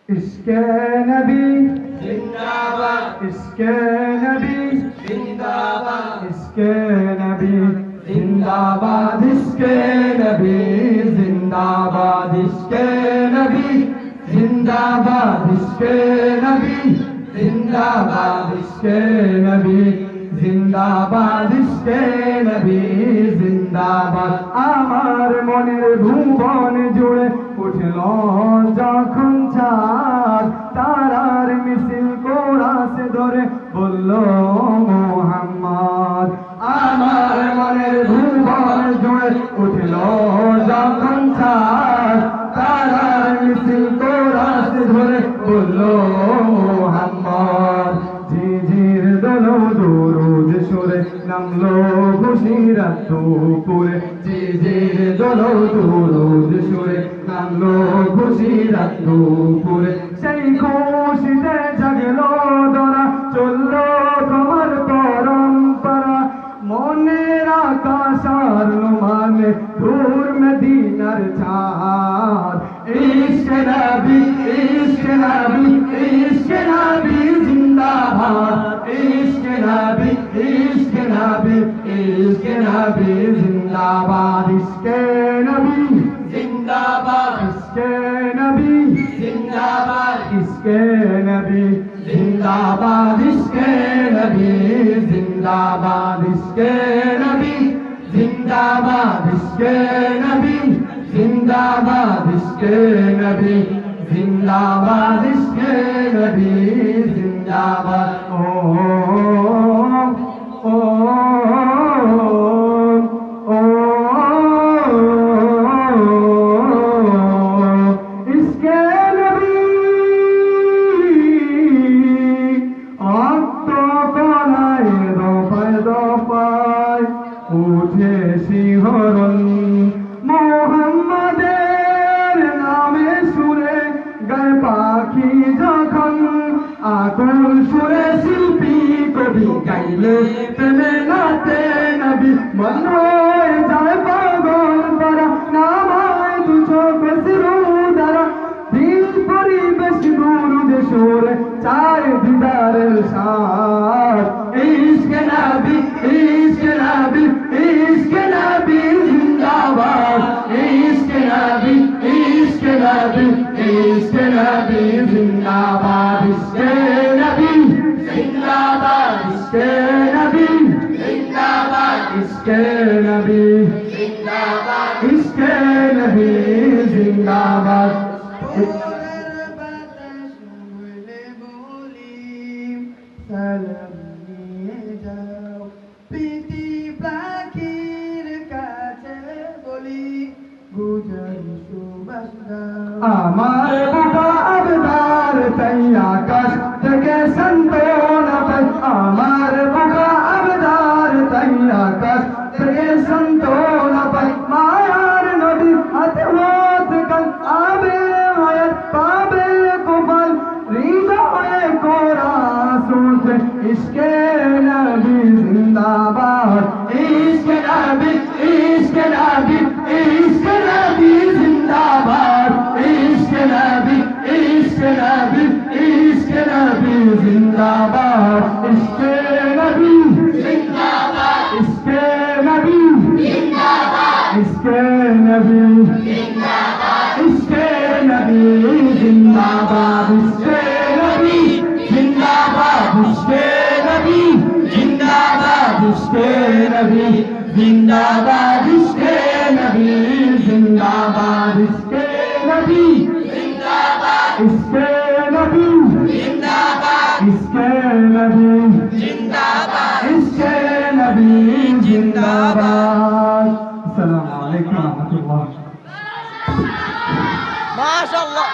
इश्क़े नबी जिंदाबाद इश्क़े नबी जिंदाबाद इश्क़े नबी जिंदाबाद इश्क़े नबी जिंदाबाद इश्क़े नबी जिंदाबाद इश्क़े नबी जिंदाबाद इश्क़े नबी जिंदाबाद इश्क़े नबी जिंदाबाद আমার মনের ভুবন জুড়ে উঠল যখন চাঁদ তারার মিছিল কোরাসে ধরে বলল মুহাম্মদ আমার মনের ভুবন জুড়ে উঠল যখন চাঁদ তারার মিছিল কোরাসে ধরে বলল মুহাম্মদ ঝিঝির দোলো দরুদ সুরে নামলো খুশির দুপুরে ঝিঝির দোলো দরুদ সুরে নামলো খুশির দুপুরে সেই খুশিতে জাগলো দরা চললো তোমার পরম্পরা মনের আকাশ আর মানে দূর মদিনার চাঁদ ইশকে নবী ইশকে নবী ইশকে নবী জিন্দাবাদ ইশকে নবী ইশকে নবী ইশকে নবী জিন্দাবাদ ইশকে নবী जिंदाबाद ইশকে নবী जिंदाबाद ইশকে নবী জিন্দাবাদ ইশকে নবী জিন্দাবাদ ইশকে নবী জিন্দাবাদ ইশকে নবী জিন্দাবাদ ইশকে নবী জিন্দাবাদ ইশকে নবী জিন্দাবাদ ও ইশকে নবী আত্মকলায় দফায় দফায় উঠে শিহরণ মুহাম্মাদের নামে সুরে গায় পাখি যখন আকুল সুরে শিল্পী কবি গাইলে প্রেমে নাতে নবী মন হয়ে যায় পাগল তারা নামায় দু চোখে সিরুদারা দিল পরিবেশ দুরুদে সুরে চায় দিদারের সাথ ইশকে নবী ইশকে নবী ইশকে নবী জিন্দাবাদ ইশকে নবী ইশকে নবী ইশকে নবী জিন্দাবাদ ইশকে নবী जिंदाबाद ইশকে নবী जिंदाबाद ইশকে নবী जिंदाबाद ইশকে নবী জিন্দাবাদ সালাম নিয়ে যাও প্রীতি পাখির কাছে বলি গুজরি সুবাস আমার বুকা আবদার তাই আকাশ থেকে সন্তোনা পাই আমার বুকা আবদার তাই আকাশ থেকে সন্তোনা পাই মায়ার নদী হাতে হাত কাল আবে মায়ার পাবে গোপাল হৃদয়ে কোরা শুনছে ইশকে নবী জিন্দাবাদ ইশকে নবী ইশকে নবী ইশকে নবী জিন্দাবাদ ইশকে নবী ইশকে নবী ইশকে নবী জিন্দাবাদ ইশকে নবী जिंदाबाद ইশকে নবী जिंदाबाद ইশকে নবী जिंदाबाद ইশকে নবী জিন্দাবাদ ইশকে নবী জিন্দাবাদ ইশকে নবী জিন্দাবাদ ইশকে নবী জিন্দাবাদ ইশকে নবী জিন্দাবাদ ইশকে নবী जिंदाबाद ইশকে নবী जिंदाबाद ইশকে নবী जिंदाबाद ইশকে নবী জিন্দাবাদ আসসালামু আলাইকুম ওয়া রাহমাতুল্লাহ माशाल्लाह